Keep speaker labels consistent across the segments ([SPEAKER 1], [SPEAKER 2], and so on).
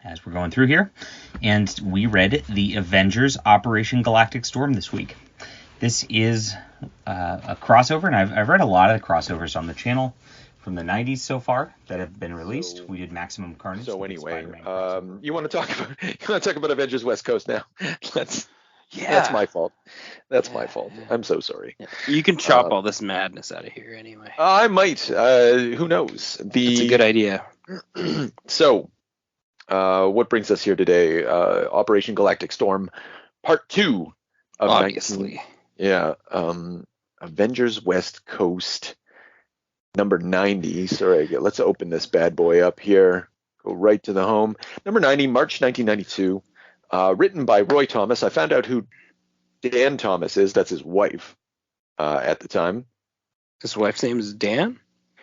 [SPEAKER 1] as we're going through here. And we read the Avengers Operation Galactic Storm this week. This is a crossover, and I've read a lot of the crossovers on the channel from the 90s so far that have been released. We did Maximum Carnage.
[SPEAKER 2] So anyway, you want to talk about Avengers West Coast now? That's my fault. That's my fault. I'm so sorry.
[SPEAKER 3] Yeah. You can chop all this madness out of here anyway.
[SPEAKER 2] I might. Who knows?
[SPEAKER 3] It's a good idea.
[SPEAKER 2] So, what brings us here today? Operation Galactic Storm, Part 2 of
[SPEAKER 3] Obviously.
[SPEAKER 2] Avengers West Coast, number 90. Sorry, let's open this bad boy up here. Go right to the home. Number 90, March 1992. Written by Roy Thomas. I found out who Dan Thomas is. That's his wife at the time.
[SPEAKER 3] His wife's name is Dan?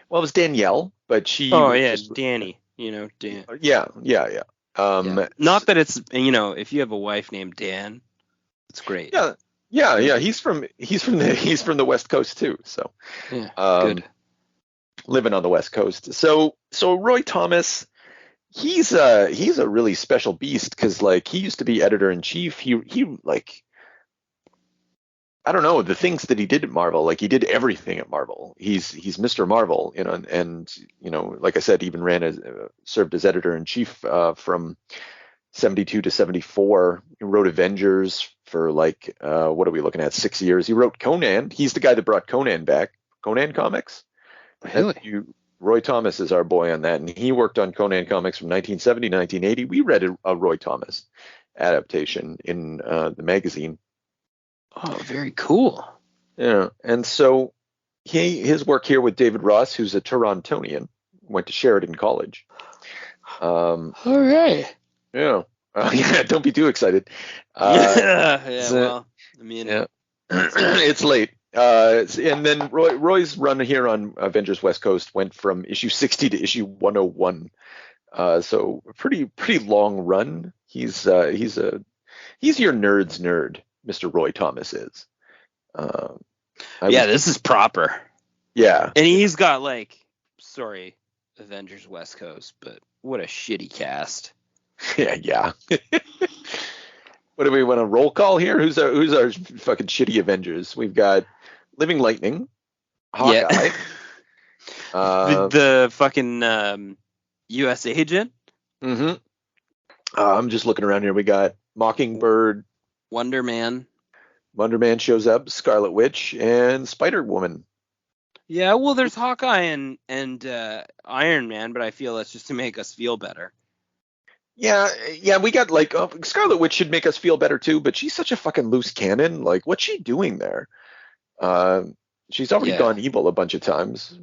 [SPEAKER 2] Well, it was Danielle, but she...
[SPEAKER 3] Oh, yeah, Danny. Dan.
[SPEAKER 2] Yeah.
[SPEAKER 3] Not that it's, if you have a wife named Dan, it's great.
[SPEAKER 2] Yeah. He's from the West Coast too. So
[SPEAKER 3] good.
[SPEAKER 2] Living on the West Coast. So Roy Thomas, he's a really special beast because he used to be editor in chief. He I don't know, the things that he did at Marvel, he did everything at Marvel. He's Mr. Marvel, and like I said, even served as editor in chief from 72 to 74. He wrote Avengers for what are we looking at, 6 years. He wrote Conan. He's the guy that brought Conan back. Conan comics.
[SPEAKER 3] Really?
[SPEAKER 2] Roy Thomas is our boy on that, and he worked on Conan comics from 1970 to 1980. We read a Roy Thomas adaptation in the magazine.
[SPEAKER 3] Oh, very cool.
[SPEAKER 2] Yeah, and so his work here with David Ross, who's a Torontonian, went to Sheridan College.
[SPEAKER 3] All right.
[SPEAKER 2] Yeah. Don't be too excited. It's late. And then Roy's run here on Avengers West Coast went from issue 60 to issue 101. So a pretty long run. He's your nerd's nerd, Mr. Roy Thomas is.
[SPEAKER 3] This is proper.
[SPEAKER 2] Yeah.
[SPEAKER 3] And he's got Avengers West Coast, but what a shitty cast.
[SPEAKER 2] Yeah. What do we want to roll call here? Who's our fucking shitty Avengers? We've got Living Lightning, Hawkeye,
[SPEAKER 3] the fucking U.S. agent.
[SPEAKER 2] Mm-hmm. I'm just looking around here. We got Mockingbird,
[SPEAKER 3] Wonder Man.
[SPEAKER 2] Wonder Man shows up, Scarlet Witch, and Spider Woman.
[SPEAKER 3] Yeah, well, there's Hawkeye and Iron Man, but I feel that's just to make us feel better.
[SPEAKER 2] Yeah, we got Scarlet Witch should make us feel better too, but she's such a fucking loose cannon. What's she doing there? She's already gone evil a bunch of times.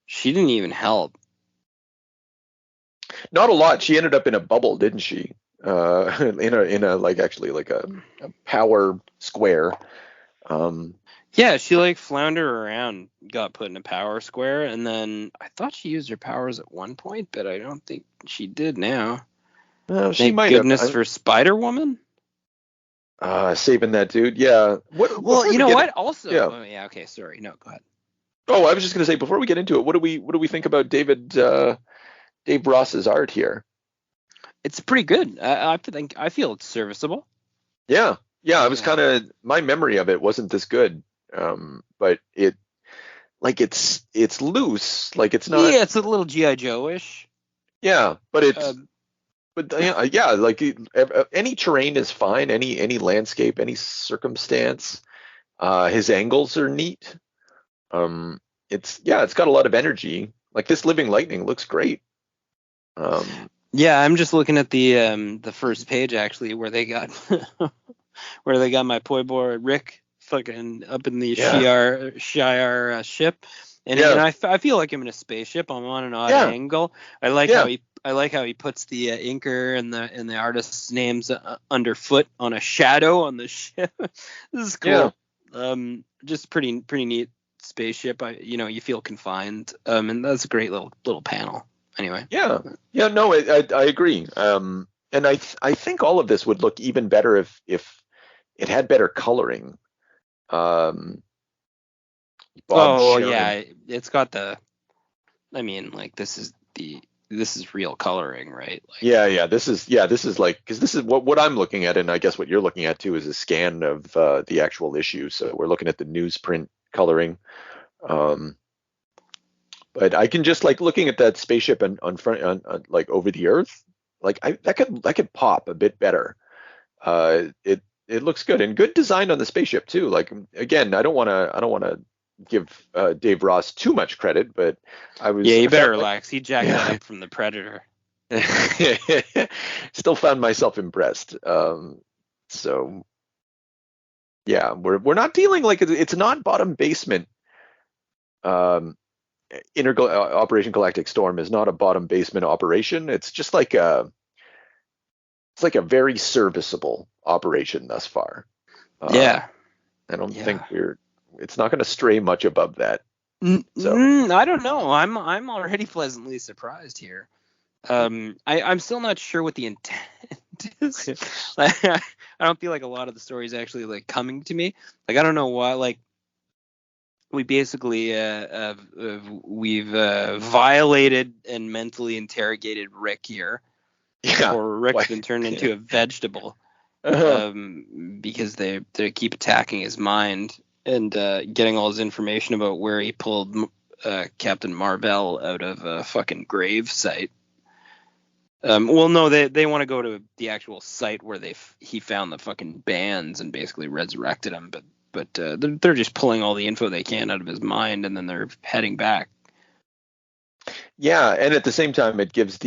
[SPEAKER 3] She didn't even help.
[SPEAKER 2] Not a lot. She ended up in a bubble, didn't she? In a power square.
[SPEAKER 3] She floundered around, got put in a power square, and then I thought she used her powers at one point, but I don't think she did now.
[SPEAKER 2] Well, she
[SPEAKER 3] Thank
[SPEAKER 2] might
[SPEAKER 3] goodness
[SPEAKER 2] have.
[SPEAKER 3] for Spider-Woman.
[SPEAKER 2] Saving that dude. Yeah.
[SPEAKER 3] Well, you know what? Also, okay. Sorry. No, go ahead.
[SPEAKER 2] Oh, I was just gonna say before we get into it, what do we think about Dave Ross's art here?
[SPEAKER 3] It's pretty good. I feel it's serviceable.
[SPEAKER 2] Yeah. I was kind of, my memory of it wasn't this good, but it's loose. It's not.
[SPEAKER 3] Yeah, it's a little G.I. Joe-ish.
[SPEAKER 2] Yeah, but it's. Any terrain is fine. Any landscape, any circumstance. His angles are neat. It's got a lot of energy. This Living Lightning looks great.
[SPEAKER 3] I'm just looking at the first page actually, where they got my boy Rick fucking up in the Shi'ar ship, and I feel like I'm in a spaceship. I'm on an odd angle. I like how he puts the inker and the artist's names underfoot on a shadow on the ship. This is cool. Just pretty neat spaceship. You feel confined. And that's a great little panel. Anyway.
[SPEAKER 2] No, I agree. And I think all of this would look even better if it had better coloring. Bob Sharen.
[SPEAKER 3] It's got this is the this is real coloring, right? Like,
[SPEAKER 2] yeah. This is like, because this is what I'm looking at, and I guess what you're looking at too is a scan of the actual issue. So we're looking at the newsprint coloring. But I can just like looking at that spaceship on front on like over the Earth, like that could pop a bit better. It looks good and good design on the spaceship too. Like again, I don't want to give Dave Ross too much credit, but
[SPEAKER 3] you better relax. He jacked that up from the Predator.
[SPEAKER 2] Still found myself impressed. So yeah, we're not dealing like it's not bottom basement. Operation Galactic Storm is not a bottom basement operation. It's just like a very serviceable operation thus far.
[SPEAKER 3] I
[SPEAKER 2] don't think it's not going to stray much above that. So
[SPEAKER 3] I don't know. I'm already pleasantly surprised here. I'm still not sure what the intent is. I don't feel like a lot of the story is actually like coming to me. Like I don't know why. Like we basically we've violated and mentally interrogated Rick here.
[SPEAKER 2] Yeah.
[SPEAKER 3] Or Rick's been turned into a vegetable because they keep attacking his mind and getting all his information about where he pulled Captain Marvel out of a fucking grave site. Well, no, they want to go to the actual site where he found the fucking bands and basically resurrected him, but they're just pulling all the info they can out of his mind and then they're heading back.
[SPEAKER 2] Yeah, and at the same time, it gives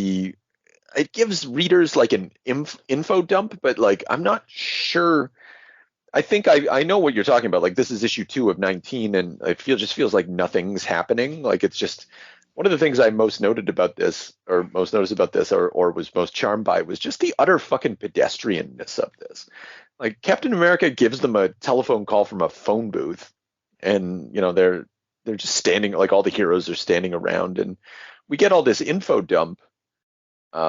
[SPEAKER 2] readers like an info dump, but like I'm not sure. I think I know what you're talking about. Like this is issue 2 of 19, and it just feels like nothing's happening. Like it's just one of the things I most noticed about this, or was most charmed by, was just the utter fucking pedestrianness of this. Like Captain America gives them a telephone call from a phone booth, and they're just standing, like all the heroes are standing around, and we get all this info dump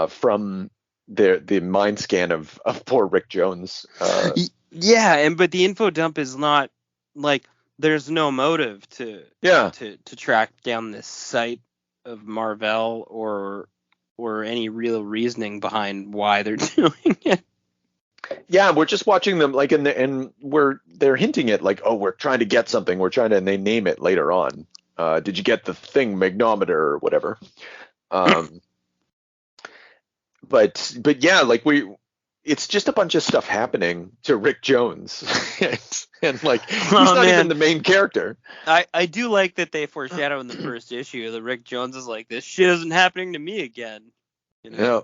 [SPEAKER 2] from the mind scan of poor Rick Jones.
[SPEAKER 3] But the info dump is not like there's no motive to track down this site of Marvel or any real reasoning behind why they're doing it.
[SPEAKER 2] Yeah, we're just watching them like they're hinting at like, oh, we're trying to get something, and they name it later on. Did you get the thing magnometer or whatever? But yeah, like it's just a bunch of stuff happening to Rick Jones, and like he's not even the main character.
[SPEAKER 3] I do like that they foreshadow in the first issue that Rick Jones is like, this shit isn't happening to me again.
[SPEAKER 2] Yeah.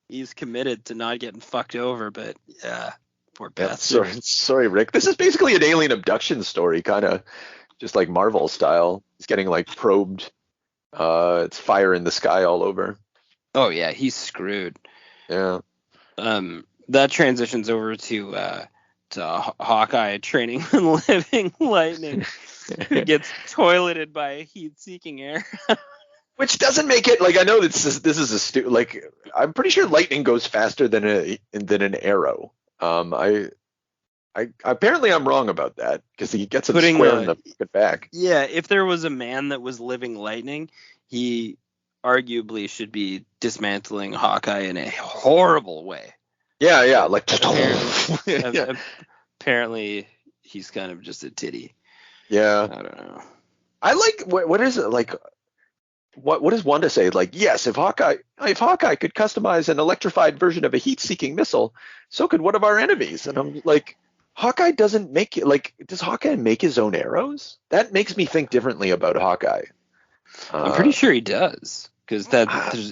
[SPEAKER 3] He's committed to not getting fucked over, but yeah, poor
[SPEAKER 2] bastard. Sorry, Rick. This is basically an alien abduction story, kind of just like Marvel style. He's getting like probed. It's fire in the sky all over.
[SPEAKER 3] Oh yeah, he's screwed.
[SPEAKER 2] Yeah.
[SPEAKER 3] That transitions over to Hawkeye training the living lightning, who gets toileted by a heat-seeking arrow.
[SPEAKER 2] Which doesn't make it like, I know this is like I'm pretty sure lightning goes faster than an arrow. I apparently I'm wrong about that because he gets it square in the back.
[SPEAKER 3] Yeah, if there was a man that was living lightning, he arguably should be dismantling Hawkeye in a horrible way.
[SPEAKER 2] Yeah, like
[SPEAKER 3] apparently he's kind of just a titty.
[SPEAKER 2] Yeah,
[SPEAKER 3] I don't know.
[SPEAKER 2] I like what is it like? What does Wanda say? Like, yes, if Hawkeye could customize an electrified version of a heat-seeking missile, so could one of our enemies. And I'm like, Hawkeye doesn't make it. Like, does Hawkeye make his own arrows? That makes me think differently about Hawkeye.
[SPEAKER 3] I'm pretty sure he does, because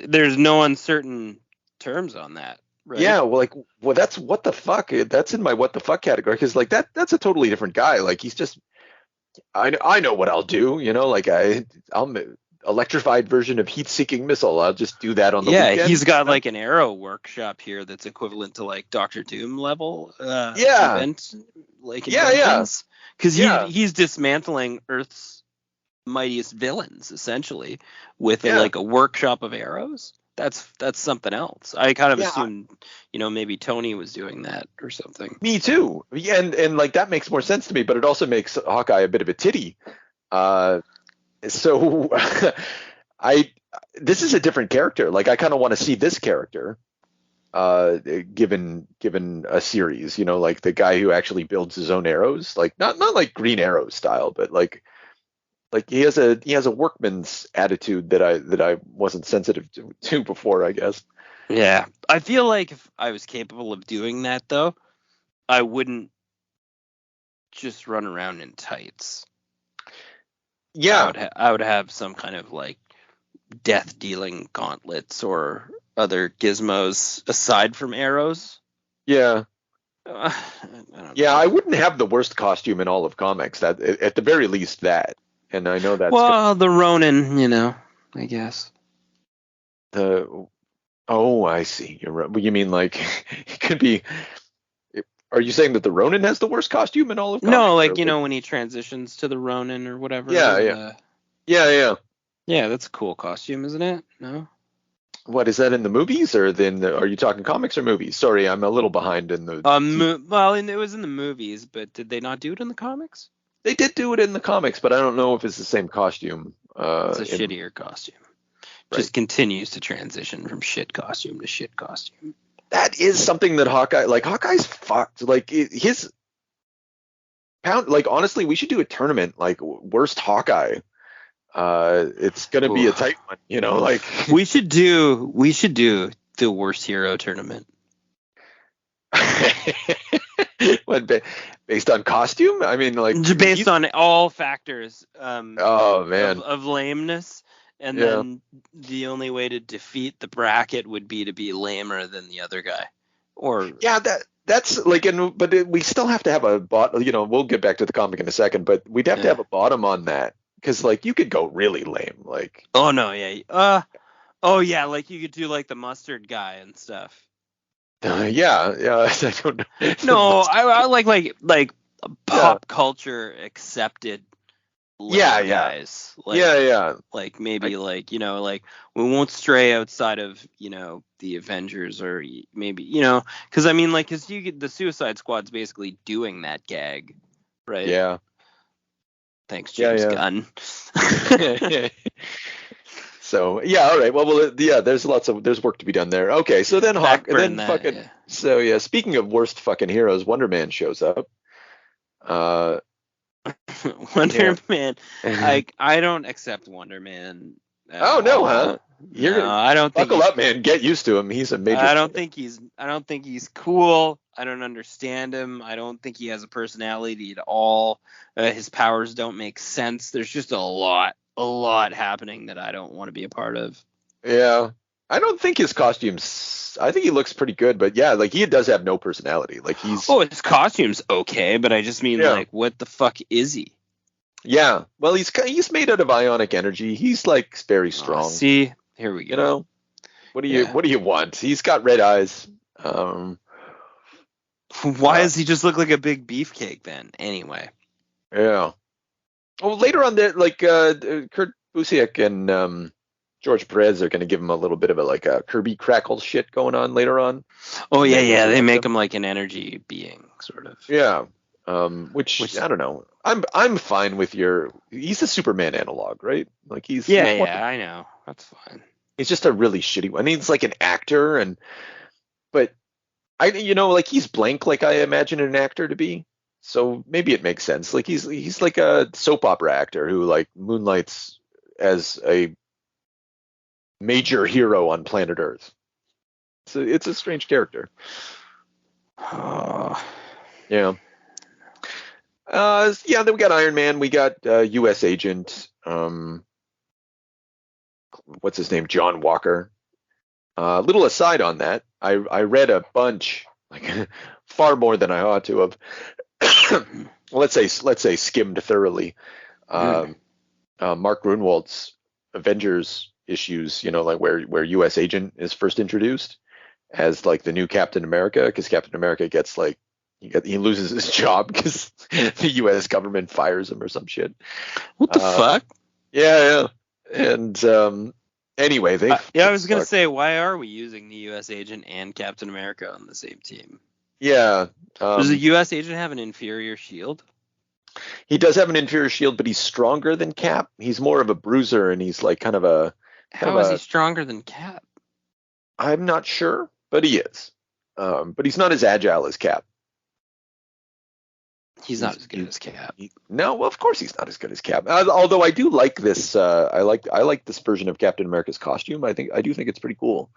[SPEAKER 3] there's no uncertain terms on that. Right?
[SPEAKER 2] Yeah, well, that's what the fuck. That's in my what the fuck category, because like that's a totally different guy. Like he's just, I know what I'll do. Like I'll electrified version of heat-seeking missile. I'll just do that on the weekend.
[SPEAKER 3] Yeah, he's got like an arrow workshop here that's equivalent to like Doctor Doom level. Event, like inventions. Because he's dismantling Earth's mightiest villains essentially with like a workshop of arrows. That's something else. I kind of assumed, maybe Tony was doing that or something.
[SPEAKER 2] Me too. Yeah, and like that makes more sense to me, but it also makes Hawkeye a bit of a titty. So I this is a different character. Like I kind of want to see this character given a series, you know, like the guy who actually builds his own arrows, like not like Green Arrow style, but like he has a workman's attitude that I wasn't sensitive to before, I guess.
[SPEAKER 3] Yeah, I feel like if I was capable of doing that though, I wouldn't just run around in tights.
[SPEAKER 2] Yeah,
[SPEAKER 3] I would have some kind of like death dealing gauntlets or other gizmos aside from arrows.
[SPEAKER 2] Yeah.
[SPEAKER 3] I
[SPEAKER 2] I wouldn't have the worst costume in all of comics. That at the very least that, and I know that's
[SPEAKER 3] the Ronin, you know, I guess.
[SPEAKER 2] Oh, I see. You're right. You mean like it could be? Are you saying that the Ronin has the worst costume in all of comics?
[SPEAKER 3] No, like you know when he transitions to the Ronin or whatever.
[SPEAKER 2] Yeah.
[SPEAKER 3] Yeah, that's a cool costume, isn't it? No.
[SPEAKER 2] What is that in the movies, or then are you talking comics or movies? Sorry, I'm a little behind in the.
[SPEAKER 3] It was in the movies, but did they not do it in the comics?
[SPEAKER 2] They did do it in the comics, but I don't know if it's the same costume.
[SPEAKER 3] It's a shittier costume. Right. Just continues to transition from shit costume to shit costume.
[SPEAKER 2] That is something that Hawkeye's fucked. Like his pound. Like honestly, we should do a tournament like worst Hawkeye. It's gonna be a tight one, you know. Like
[SPEAKER 3] we should do the worst hero tournament.
[SPEAKER 2] What, based on costume? I mean, like
[SPEAKER 3] based on all factors.
[SPEAKER 2] Oh man,
[SPEAKER 3] of lameness, and then the only way to defeat the bracket would be to be lamer than the other guy. Or
[SPEAKER 2] that's like, but we still have to have a bot. You know, we'll get back to the comic in a second, but we'd have to have a bottom on that. Because, like, you could go really lame, like...
[SPEAKER 3] Oh, no, yeah. Like, you could do, like, the mustard guy and stuff.
[SPEAKER 2] Yeah, I don't know.
[SPEAKER 3] No, I like pop culture accepted guys. Like, Like, maybe, like, you know, like, we won't stray outside of, you know, the Avengers or maybe, you know... Because, I mean, like, because the Suicide Squad's basically doing that gag, right?
[SPEAKER 2] Yeah.
[SPEAKER 3] Thanks, James Gunn.
[SPEAKER 2] So all right. Well, there's work to be done there. Okay, so then speaking of worst fucking heroes, Wonder Man shows up.
[SPEAKER 3] Wonder Man. I don't accept Wonder Man.
[SPEAKER 2] Oh no, huh?
[SPEAKER 3] I don't think.
[SPEAKER 2] Buckle up, man. Get used to him. He's a major.
[SPEAKER 3] I don't think he's cool. I don't understand him. I don't think he has a personality at all. His powers don't make sense. There's just a lot happening that I don't want to be a part of.
[SPEAKER 2] Yeah. I don't think his costume's... I think he looks pretty good, but yeah, like he does have no personality. Like his
[SPEAKER 3] costume's okay, but I just mean like, what the fuck is he?
[SPEAKER 2] Yeah. Well, he's made out of ionic energy. He's like very strong.
[SPEAKER 3] See, here we go.
[SPEAKER 2] You know, what do you want? He's got red eyes.
[SPEAKER 3] Why does he just look like a big beefcake then? Anyway.
[SPEAKER 2] Yeah. Well, later on, like Kurt Busiek and George Perez are going to give him a little bit of a Kirby Crackle shit going on later on.
[SPEAKER 3] Oh yeah. They make him like an energy being, sort of.
[SPEAKER 2] Yeah. Which I don't know. I'm fine with he's a Superman analog, right? Like he's
[SPEAKER 3] I know. That's fine.
[SPEAKER 2] He's just a really shitty one. He's like an actor but like he's blank like I imagine an actor to be. So maybe it makes sense. Like he's like a soap opera actor who like moonlights as a major hero on planet Earth. So it's a strange character. Yeah. Then we got Iron Man. We got U.S. Agent. What's his name? John Walker. Little aside on that, I read a bunch, like far more than I ought to have. let's say skimmed thoroughly. Mark Grunwald's Avengers issues, you know, like where U.S. Agent is first introduced as like the new Captain America, because Captain America gets like he loses his job because the U.S. government fires him or some shit.
[SPEAKER 3] What the fuck?
[SPEAKER 2] Yeah. And anyway,
[SPEAKER 3] I was gonna say, why are we using the U.S. Agent and Captain America on the same team?
[SPEAKER 2] Yeah.
[SPEAKER 3] Does the U.S. Agent have an inferior shield?
[SPEAKER 2] He does have an inferior shield, but he's stronger than Cap. He's more of a bruiser, and he's like kind of a
[SPEAKER 3] How is he stronger than Cap?
[SPEAKER 2] I'm not sure, but he is. But he's not as agile as Cap.
[SPEAKER 3] He's not as good as Cap.
[SPEAKER 2] No, well, of course he's not as good as Cap. Although I do like this. I like this version of Captain America's costume. I do think it's pretty cool.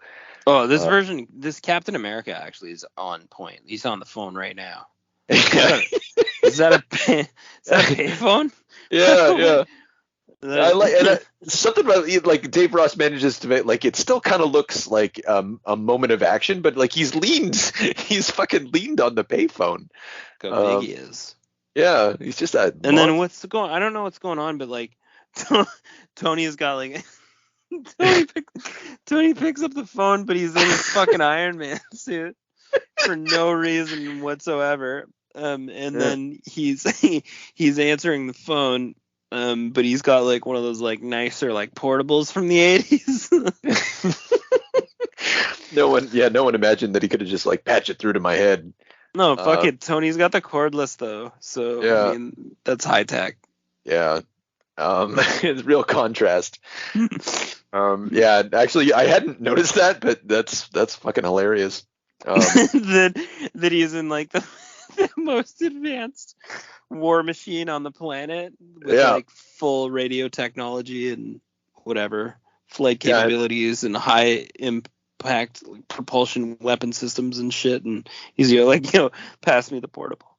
[SPEAKER 3] Oh, this Captain America actually is on point. He's on the phone right now. Is that a payphone?
[SPEAKER 2] Yeah. I like something about like Dave Ross manages to make like it still kind of looks like a moment of action, but like he's fucking leaned on the payphone.
[SPEAKER 3] How big he is.
[SPEAKER 2] Yeah, he's just that.
[SPEAKER 3] And then I don't know what's going on, but like Tony's got like Tony picks up the phone, but he's in his fucking Iron Man suit for no reason whatsoever. Then he's answering the phone. But he's got like one of those like nicer like portables from the 80s.
[SPEAKER 2] No one imagined that he could have just like patched it through to my head.
[SPEAKER 3] No, fuck it. Tony's got the cordless though, so yeah. I mean that's high tech.
[SPEAKER 2] Yeah. It's real contrast. Yeah, actually I hadn't noticed that, but that's fucking hilarious.
[SPEAKER 3] That he's in like the most advanced war machine on the planet with like full radio technology and whatever flight capabilities and high impact propulsion weapon systems and shit, and he's pass me the portable.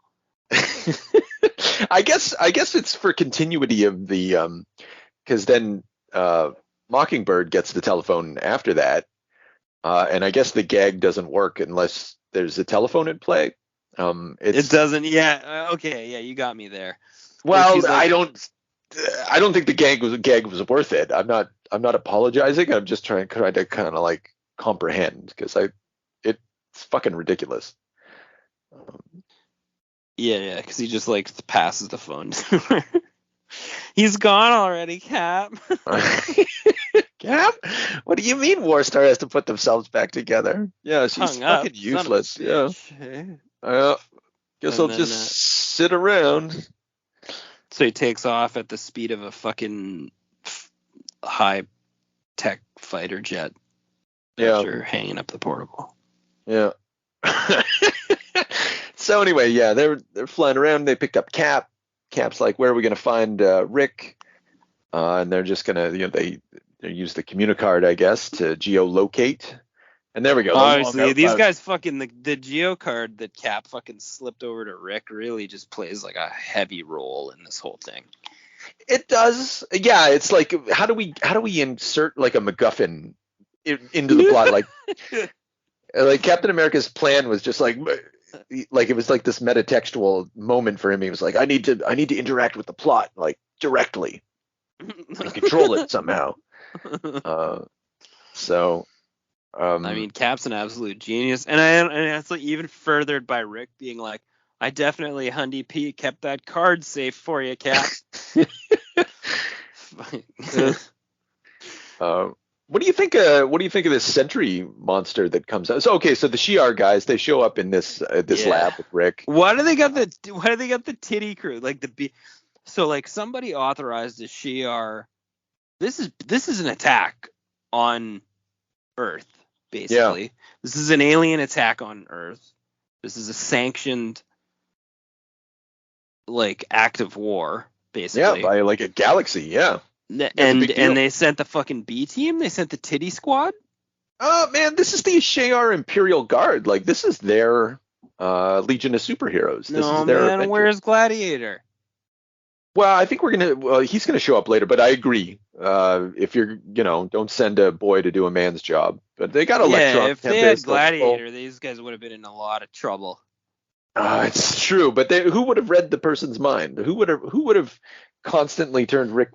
[SPEAKER 2] I guess it's for continuity of the because then Mockingbird gets the telephone after that, and I guess the gag doesn't work unless there's a telephone at play. It
[SPEAKER 3] doesn't. Yeah. Okay. Yeah, you got me there.
[SPEAKER 2] Well, I don't think the gag was worth it. I'm not apologizing. I'm just trying to kind of like comprehend because it's fucking ridiculous.
[SPEAKER 3] Yeah, because he just like passes the phone. He's gone already, Cap.
[SPEAKER 2] Cap? What do you mean Warstar has to put themselves back together? Yeah, she's fucking useless. Yeah. Guess I'll just sit around.
[SPEAKER 3] So he takes off at the speed of a fucking high-tech fighter jet.
[SPEAKER 2] Yeah.
[SPEAKER 3] After hanging up the portable.
[SPEAKER 2] Yeah. So anyway, yeah, they're flying around. They picked up Cap. Cap's like, where are we going to find Rick? And they're just going to, they use the communicard, I guess, to geolocate. And there we go.
[SPEAKER 3] Obviously, these guys fucking the geocard that Cap fucking slipped over to Rick really just plays like a heavy role in this whole thing.
[SPEAKER 2] It does. Yeah, it's like how do we insert like a MacGuffin into the plot? Like Captain America's plan was just like it was like this metatextual moment for him. He was like, I need to interact with the plot like directly and control it somehow. I
[SPEAKER 3] mean, Cap's an absolute genius, and it's like even furthered by Rick being like, "I definitely, Hundy P, kept that card safe for you, Cap."
[SPEAKER 2] What do you think? What do you think of this Sentry monster that comes out? So the Shi'ar guys, they show up in this lab with Rick.
[SPEAKER 3] Why do they got the titty crew like So like somebody authorized a Shi'ar. This is an attack on Earth. Basically, yeah. This is an alien attack on Earth. This is a sanctioned, like, act of war, basically.
[SPEAKER 2] Yeah, by like a galaxy, yeah.
[SPEAKER 3] And they sent the fucking B team. They sent the titty squad.
[SPEAKER 2] Man, this is the Shi'ar Imperial Guard. Like, this is their Legion of Superheroes. This is their
[SPEAKER 3] man, where's Gladiator?
[SPEAKER 2] Well, I think he's gonna show up later, but I agree. If you're, don't send a boy to do a man's job. But they got Electron.
[SPEAKER 3] Yeah, if they had Gladiator, these guys would have been in a lot of trouble.
[SPEAKER 2] It's true, but who would have read the person's mind? Who would have constantly turned Rick?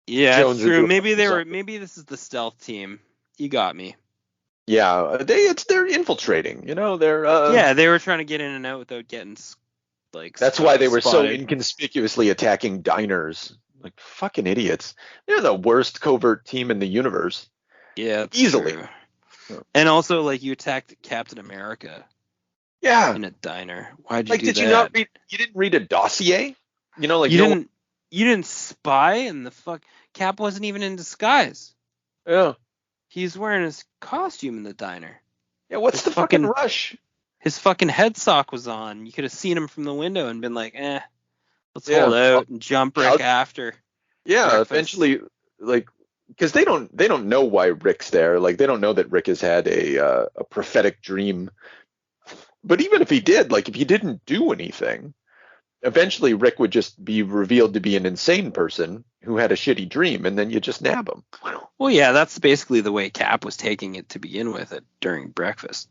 [SPEAKER 3] Yeah,
[SPEAKER 2] Jones
[SPEAKER 3] it's true. Maybe this is the stealth team. You got me.
[SPEAKER 2] Yeah, they're infiltrating. They're
[SPEAKER 3] they were trying to get in and out without getting
[SPEAKER 2] That's why they were so inconspicuously attacking diners. Like fucking idiots. They're the worst covert team in the universe.
[SPEAKER 3] Yeah,
[SPEAKER 2] easily.
[SPEAKER 3] True. And also, like, you attacked Captain America.
[SPEAKER 2] Yeah.
[SPEAKER 3] In a diner. Why'd you do that?
[SPEAKER 2] Did you not read? You didn't read a dossier?
[SPEAKER 3] You didn't spy, and the fuck Cap wasn't even in disguise.
[SPEAKER 2] Yeah.
[SPEAKER 3] He's wearing his costume in the diner.
[SPEAKER 2] Yeah, what's the fucking rush?
[SPEAKER 3] His fucking head sock was on. You could have seen him from the window and been like, let's hold out and jump Rick after.
[SPEAKER 2] Yeah,
[SPEAKER 3] breakfast.
[SPEAKER 2] Eventually, like, because they don't know why Rick's there. Like, they don't know that Rick has had a prophetic dream. But even if he did, like, if he didn't do anything, eventually Rick would just be revealed to be an insane person who had a shitty dream, and then you just nab him.
[SPEAKER 3] Well, yeah, that's basically the way Cap was taking it to begin with during breakfast.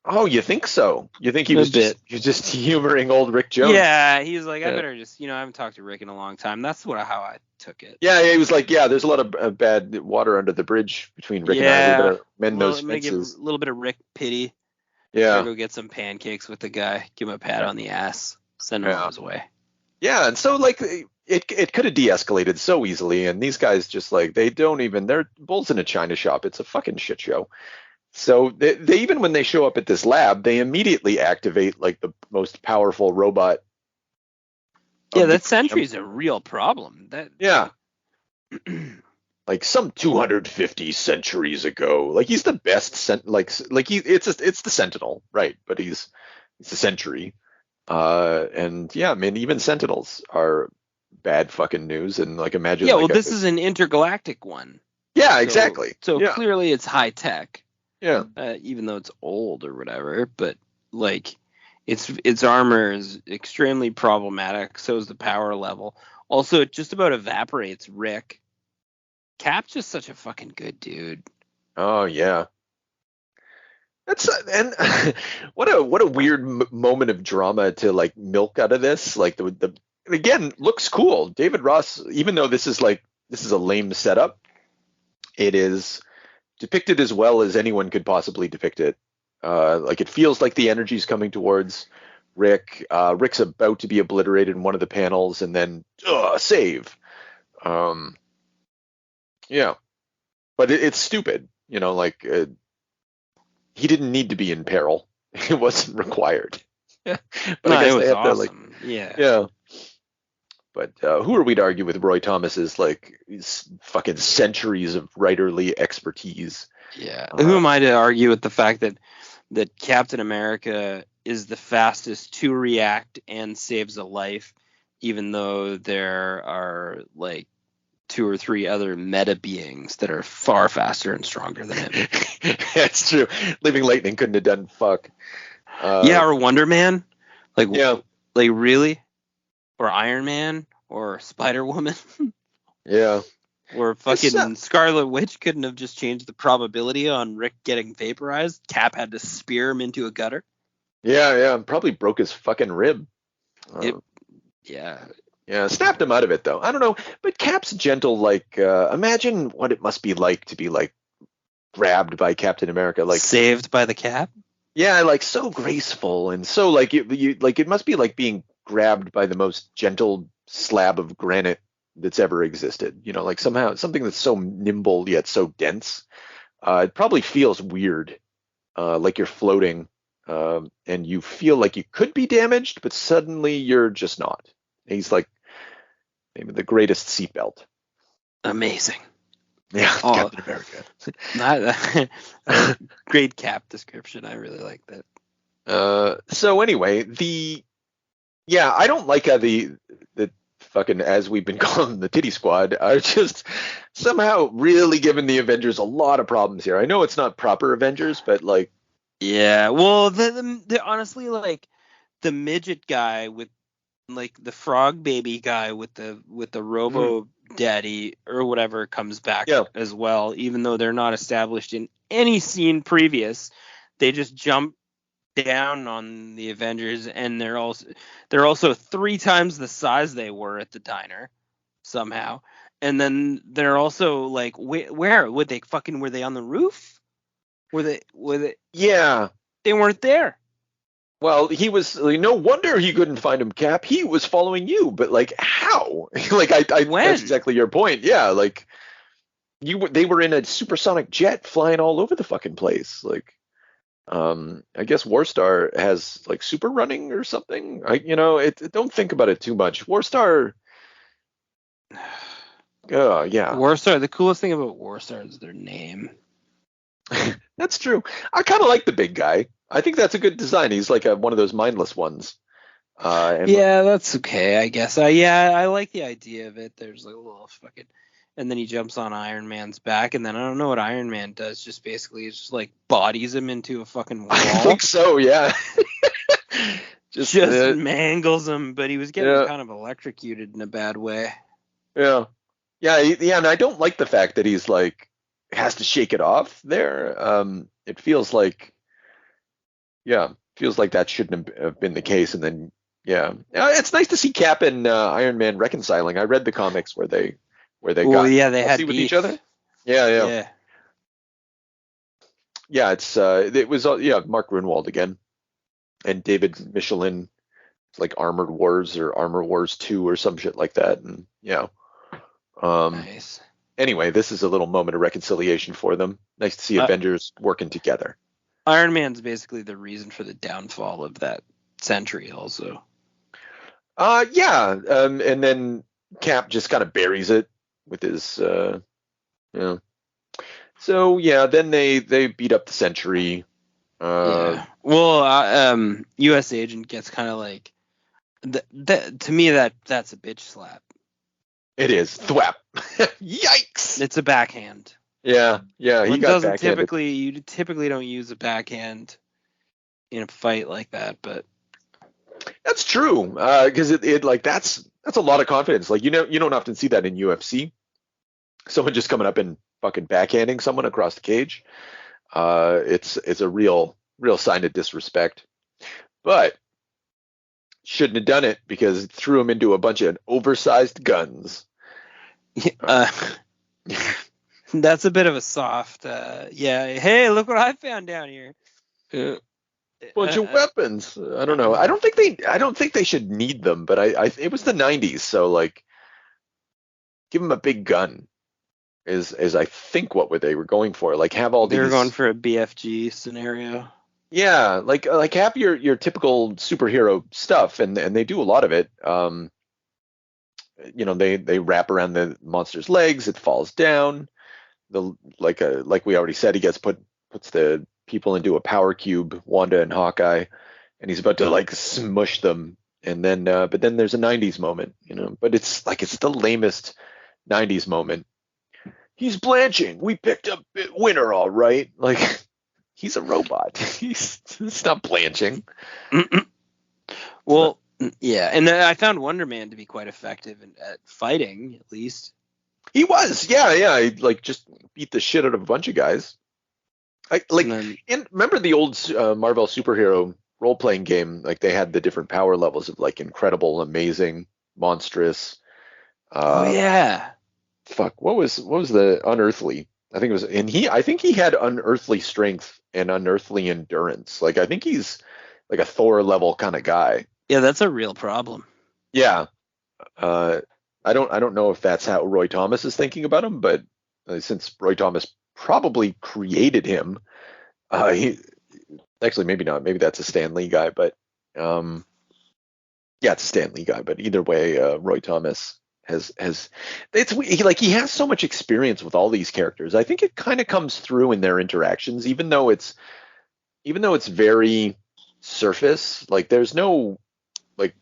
[SPEAKER 2] Oh, you think so? You think he was just humoring old Rick Jones?
[SPEAKER 3] Yeah, he was like, I better just, I haven't talked to Rick in a long time. That's how I took it.
[SPEAKER 2] Yeah, he was like, there's a lot of bad water under the bridge between Rick and I. We better mend those fences.
[SPEAKER 3] I'm gonna give a little bit of Rick pity.
[SPEAKER 2] Yeah.
[SPEAKER 3] Go get some pancakes with the guy. Give him a pat on the ass. Send him on his way.
[SPEAKER 2] Yeah, and so like it could have de-escalated so easily, and these guys just like they're bulls in a china shop. It's a fucking shit show. So they even when they show up at this lab, they immediately activate like the most powerful robot.
[SPEAKER 3] Yeah, that Sentry's a real problem.
[SPEAKER 2] Yeah. Like some 250 centuries ago, like he's the best it's the Sentinel, right? But he's a Sentry, and yeah, I mean even Sentinels are bad fucking news. And like imagine,
[SPEAKER 3] yeah, well, this is an intergalactic one.
[SPEAKER 2] Yeah, exactly.
[SPEAKER 3] So clearly it's high tech.
[SPEAKER 2] Yeah.
[SPEAKER 3] Even though it's old or whatever, but like its armor is extremely problematic. So is the power level. Also, it just about evaporates Rick. Cap's just such a fucking good dude.
[SPEAKER 2] Oh yeah. That's and what a weird moment of drama to like milk out of this. Like the again looks cool. David Ross, even though this is a lame setup, it is depicted as well as anyone could possibly depict it. Like it feels like the energy's coming towards Rick. Rick's about to be obliterated in one of the panels, and then save. Yeah, but it's stupid. Like he didn't need to be in peril. It wasn't required. But
[SPEAKER 3] I guess it was awesome.
[SPEAKER 2] Yeah. But who are we to argue with Roy Thomas's fucking centuries of writerly expertise?
[SPEAKER 3] Yeah. Who am I to argue with the fact that Captain America is the fastest to react and saves a life, even though there are like 2 or 3 other meta beings that are far faster and stronger than him.
[SPEAKER 2] That's true. Living Lightning couldn't have done fuck.
[SPEAKER 3] Or Wonder Man. Like really? Or Iron Man, or Spider Woman.
[SPEAKER 2] Yeah.
[SPEAKER 3] Or fucking Scarlet Witch couldn't have just changed the probability on Rick getting vaporized. Cap had to spear him into a gutter.
[SPEAKER 2] Yeah. Probably broke his fucking rib.
[SPEAKER 3] Yeah,
[SPEAKER 2] snapped him out of it though. I don't know, but Cap's gentle. Imagine what it must be like to be grabbed by Captain America,
[SPEAKER 3] saved by the Cap.
[SPEAKER 2] Yeah, so graceful and so it must be like being grabbed by the most gentle slab of granite that's ever existed. Somehow something that's so nimble yet so dense. It probably feels weird, like you're floating, and you feel like you could be damaged, but suddenly you're just not. He's like maybe the greatest seatbelt.
[SPEAKER 3] Amazing.
[SPEAKER 2] Yeah, Captain America.
[SPEAKER 3] Great Cap description. I really like
[SPEAKER 2] that. So anyway, I don't like how the fucking, as we've been calling the titty squad, are just somehow really giving the Avengers a lot of problems here. I know it's not proper Avengers, but
[SPEAKER 3] yeah. Well, the honestly, the midget guy with the frog baby guy with the robo daddy or whatever comes back as well, even though they're not established in any scene previous. They just jump down on the Avengers, and they're also 3 times the size they were at the diner somehow. And then they're also where were they on the roof? Were they?
[SPEAKER 2] Yeah,
[SPEAKER 3] they weren't there.
[SPEAKER 2] Well, he was. No wonder he couldn't find him, Cap. He was following you, but how?
[SPEAKER 3] When?
[SPEAKER 2] That's exactly your point. Yeah, they were in a supersonic jet flying all over the fucking place. I guess Warstar has super running or something. Don't think about it too much. Warstar. Yeah.
[SPEAKER 3] Warstar. The coolest thing about Warstar is their name.
[SPEAKER 2] That's true. I kind of like the big guy. I think that's a good design. He's like one of those mindless ones.
[SPEAKER 3] Yeah, that's okay, I guess. I like the idea of it. There's like a little fucking, and then he jumps on Iron Man's back, and then I don't know what Iron Man does. Just basically, it's just like bodies him into a fucking wall.
[SPEAKER 2] I think so. Yeah.
[SPEAKER 3] just mangles him, but he was getting kind of electrocuted in a bad way.
[SPEAKER 2] Yeah. Yeah, and I don't like the fact that he's like has to shake it off there. It feels like that shouldn't have been the case. And then it's nice to see Cap and Iron Man reconciling. I read the comics where they
[SPEAKER 3] they had beef
[SPEAKER 2] with each other. Yeah. It was Mark Grunwald again, and David Michelin. It's like Armored Wars or Armor Wars 2 or some shit like that. And
[SPEAKER 3] nice.
[SPEAKER 2] Anyway, this is a little moment of reconciliation for them. Nice to see Avengers working together.
[SPEAKER 3] Iron Man's basically the reason for the downfall of that Sentry also.
[SPEAKER 2] And then Cap just kind of buries it with his So then they beat up the Sentry.
[SPEAKER 3] Well, U.S. Agent gets kind of like to me that's a bitch slap.
[SPEAKER 2] It is thwap. Yikes!
[SPEAKER 3] It's a backhand.
[SPEAKER 2] Yeah.
[SPEAKER 3] You typically don't use a backhand in a fight like that, but
[SPEAKER 2] that's true. Because it like that's a lot of confidence. Like you don't often see that in UFC. Someone just coming up and fucking backhanding someone across the cage. It's a real sign of disrespect. But shouldn't have done it because it threw him into a bunch of oversized guns.
[SPEAKER 3] That's a bit of a soft. Hey, look what I found down here.
[SPEAKER 2] Bunch of weapons. I don't know. I don't think they should need them, but it was the 90s, so like, give them a big gun. Is I think what they were going for. Like have all these.
[SPEAKER 3] They were going for a BFG scenario.
[SPEAKER 2] Yeah, like have your typical superhero stuff, and they do a lot of it. They wrap around the monster's legs, it falls down. Like we already said, he puts the people into a power cube, Wanda and Hawkeye, and he's about to like smush them. And then but then there's a 90s moment, but it's the lamest 90s moment. He's blanching. We picked up winner, all right. Like he's a robot. He's not blanching.
[SPEAKER 3] Well, yeah, and I found Wonder Man to be quite effective at fighting, at least.
[SPEAKER 2] He was, yeah. He like just beat the shit out of a bunch of guys. And remember the old Marvel superhero role-playing game? Like they had the different power levels of like incredible, amazing, monstrous. Fuck, what was the unearthly? I think it was, and I think he had unearthly strength and unearthly endurance. Like I think he's like a Thor level kind of guy.
[SPEAKER 3] Yeah, that's a real problem.
[SPEAKER 2] Yeah. I don't know if that's how Roy Thomas is thinking about him, but since Roy Thomas probably created him, he actually maybe not. Maybe that's a Stan Lee guy, but it's a Stan Lee guy. But either way, Roy Thomas he has so much experience with all these characters. I think it kind of comes through in their interactions, even though it's very surface. Like there's no like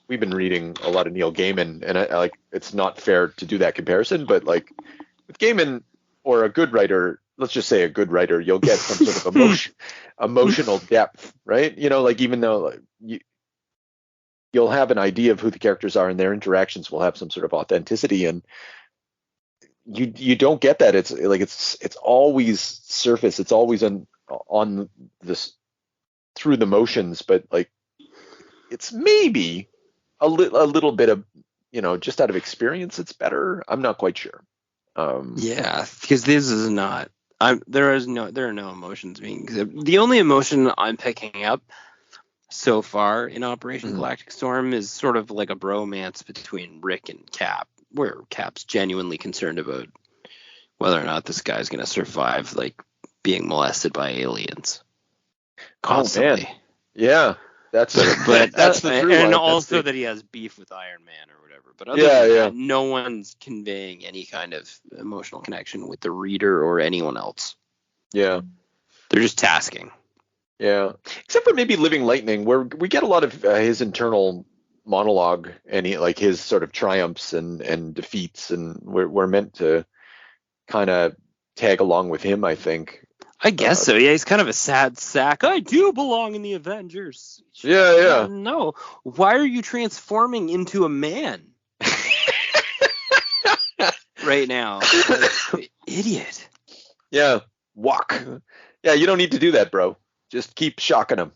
[SPEAKER 2] we've been reading a lot of Neil Gaiman, and I like it's not fair to do that comparison, but like with Gaiman or a good writer, let's just say a good writer, you'll get some sort of emotional depth, right? Like even though you'll have an idea of who the characters are and their interactions will have some sort of authenticity, and you don't get that. It's like it's always surface. It's always on this through the motions, but like it's maybe a little bit of just out of experience. It's better. I'm not quite sure.
[SPEAKER 3] Because this is not. There are no emotions being. The only emotion I'm picking up so far in Operation Galactic Storm is sort of like a bromance between Rick and Cap, where Cap's genuinely concerned about whether or not this guy's going to survive like being molested by aliens constantly.
[SPEAKER 2] Oh, man. Yeah. That's the through
[SPEAKER 3] and
[SPEAKER 2] line.
[SPEAKER 3] also that he has beef with Iron Man or whatever. But other than that, no one's conveying any kind of emotional connection with the reader or anyone else.
[SPEAKER 2] Yeah.
[SPEAKER 3] They're just tasking.
[SPEAKER 2] Yeah. Except for maybe Living Lightning, where we get a lot of his internal monologue and his sort of triumphs and defeats, and we're meant to kind of tag along with him, I think.
[SPEAKER 3] I guess so. Yeah, he's kind of a sad sack. I do belong in the Avengers.
[SPEAKER 2] Yeah.
[SPEAKER 3] No. Why are you transforming into a man right now? Like, idiot.
[SPEAKER 2] Yeah. Walk. Yeah, you don't need to do that, bro. Just keep shocking him.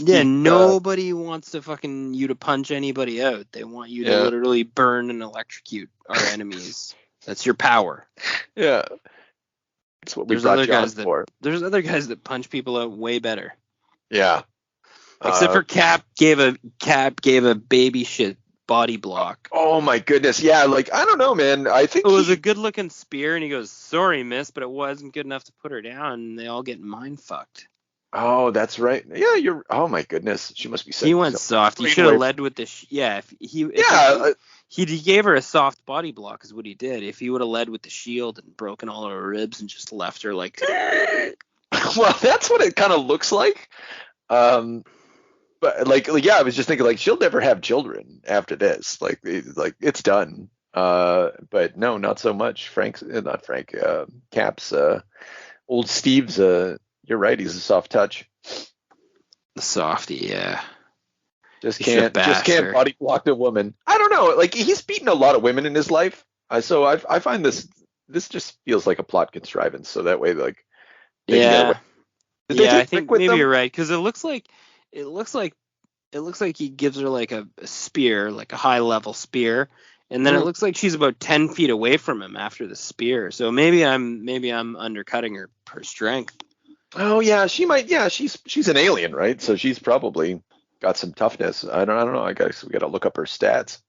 [SPEAKER 3] Nobody wants to fucking you to punch anybody out. They want you to literally burn and electrocute our enemies. That's your power.
[SPEAKER 2] Yeah. That's what we brought John for.
[SPEAKER 3] There's other guys that punch people out way better.
[SPEAKER 2] Yeah.
[SPEAKER 3] Except for Cap gave a baby shit body block.
[SPEAKER 2] Oh my goodness. Yeah, I don't know, man. I think
[SPEAKER 3] it was a good looking spear, and he goes, "Sorry, miss, but it wasn't good enough to put her down." And they all get mind fucked.
[SPEAKER 2] Oh, that's right. Yeah, oh my goodness. She must be sick.
[SPEAKER 3] He went soft. He should have led with the he gave her a soft body block is what he did. If he would have led with the shield and broken all her ribs and just left her like
[SPEAKER 2] well, that's what it kind of looks like. But I was just thinking she'll never have children after this. It's done. But no, not so much. Cap's old Steve's you're right, he's a soft touch.
[SPEAKER 3] The softy, yeah.
[SPEAKER 2] Just can't body block a woman. I don't know. He's beaten a lot of women in his life. So I find this just feels like a plot contrivance. So that way,
[SPEAKER 3] I think maybe you're right, because it looks like he gives her a spear, like a high level spear, and then it looks like she's about 10 feet away from him after the spear. So maybe I'm undercutting her strength.
[SPEAKER 2] Oh yeah, she might. Yeah, she's an alien, right? So she's probably got some toughness. I don't know. I guess we got to look up her stats.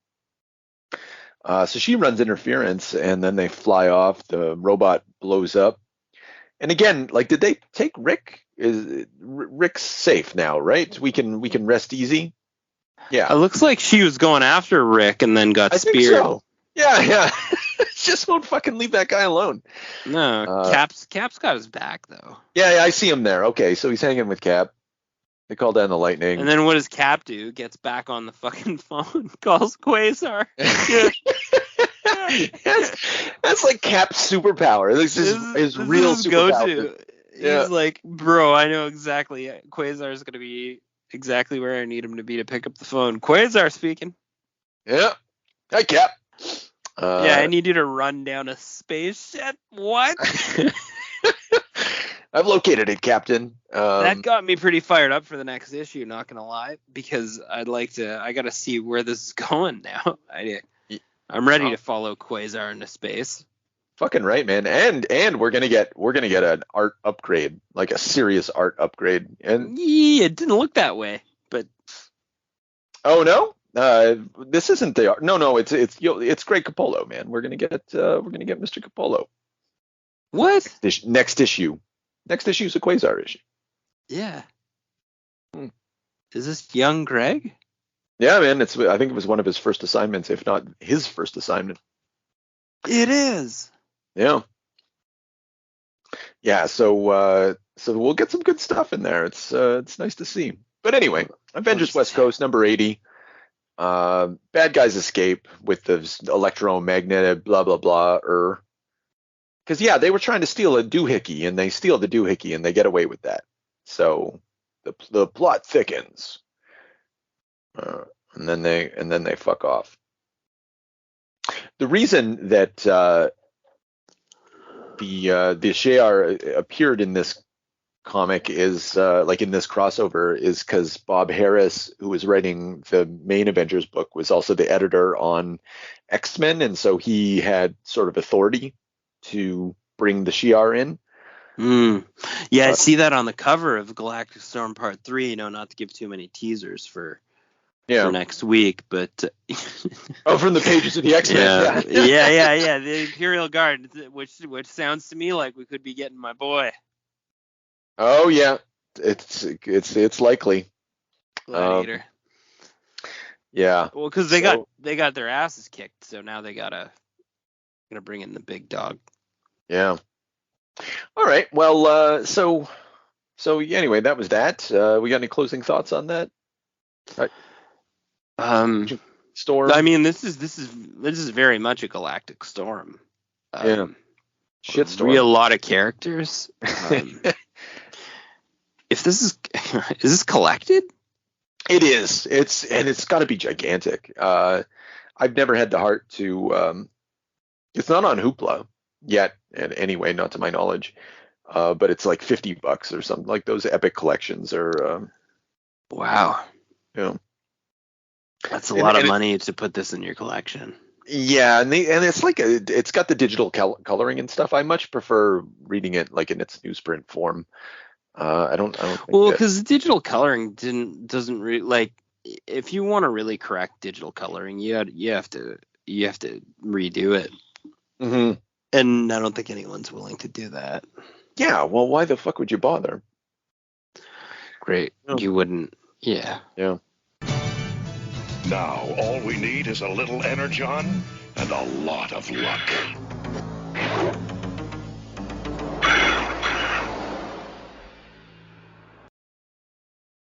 [SPEAKER 2] So she runs interference, and then they fly off. The robot blows up, and again, did they take Rick? Rick's safe now, right? We can rest easy. Yeah.
[SPEAKER 3] It looks like she was going after Rick and then got speared.
[SPEAKER 2] Think so. Yeah. Just won't fucking leave that guy alone.
[SPEAKER 3] No, Cap's got his back though.
[SPEAKER 2] Yeah, I see him there. Okay, so he's hanging with Cap. They call down the lightning.
[SPEAKER 3] And then what does Cap do? Gets back on the fucking phone, calls Quasar.
[SPEAKER 2] That's like Cap's superpower. This is his real superpower.
[SPEAKER 3] He's like, bro, I know exactly. Quasar's gonna be exactly where I need him to be to pick up the phone. Quasar speaking.
[SPEAKER 2] Yeah. Hi, Cap.
[SPEAKER 3] I need you to run down a spaceship. What?
[SPEAKER 2] I've located it, Captain.
[SPEAKER 3] That got me pretty fired up for the next issue, not gonna lie, because I gotta see where this is going now. I'm ready to follow Quasar into space.
[SPEAKER 2] Fucking right, man. And we're gonna get an art upgrade, like a serious art upgrade. And
[SPEAKER 3] it didn't look that way, but
[SPEAKER 2] oh no. This isn't the art. No, it's Greg Capullo, man. We're gonna get Mr. Capullo.
[SPEAKER 3] What?
[SPEAKER 2] Next issue. Next issue is a Quasar issue.
[SPEAKER 3] Yeah. Is this young Greg?
[SPEAKER 2] Yeah, man. I think it was one of his first assignments, if not his first assignment.
[SPEAKER 3] It is.
[SPEAKER 2] Yeah. Yeah. So we'll get some good stuff in there. It's nice to see. But anyway, Avengers West Coast number 80. Bad guys escape with the electromagnetic blah blah blah. Because they were trying to steal a doohickey, and they steal the doohickey, and they get away with that. So the plot thickens, and then they fuck off. The reason that the Shi'ar appeared in this comic is in this crossover is because Bob Harris, who was writing the main Avengers book, was also the editor on X-Men, and so he had sort of authority to bring the Shi'ar in.
[SPEAKER 3] Yeah, I see that on the cover of Galactic Storm Part 3. Not to give too many teasers for next week, but
[SPEAKER 2] from the pages of the X-Men.
[SPEAKER 3] Yeah. The Imperial Guard, which sounds to me like we could be getting my boy.
[SPEAKER 2] Oh yeah, it's likely.
[SPEAKER 3] Gladiator.
[SPEAKER 2] Yeah.
[SPEAKER 3] Well, because they got their asses kicked, so now they gotta bring in the big dog.
[SPEAKER 2] Yeah. All right. Well, so anyway, that was that. We got any closing thoughts on that? Right. Storm.
[SPEAKER 3] I mean, this is very much a galactic storm.
[SPEAKER 2] Yeah. Shitstorm.
[SPEAKER 3] A lot of characters. If this is this collected?
[SPEAKER 2] It is. It's got to be gigantic. I've never had the heart to. It's not on Hoopla yet, and anyway, not to my knowledge. But it's like $50 or something. Like those epic collections are.
[SPEAKER 3] Wow.
[SPEAKER 2] Yeah.
[SPEAKER 3] That's a lot of money to put this in your collection.
[SPEAKER 2] Yeah, and it's like it's got the digital coloring and stuff. I much prefer reading it like in its newsprint form. I don't think
[SPEAKER 3] well, because digital coloring doesn't really, like, if you want to really correct digital coloring, you have to redo it.
[SPEAKER 2] Mm-hmm.
[SPEAKER 3] And I don't think anyone's willing to do that.
[SPEAKER 2] Yeah, well, why the fuck would you bother?
[SPEAKER 3] Great, you wouldn't. Yeah.
[SPEAKER 2] Yeah.
[SPEAKER 4] Now, all we need is a little energon and a lot of luck.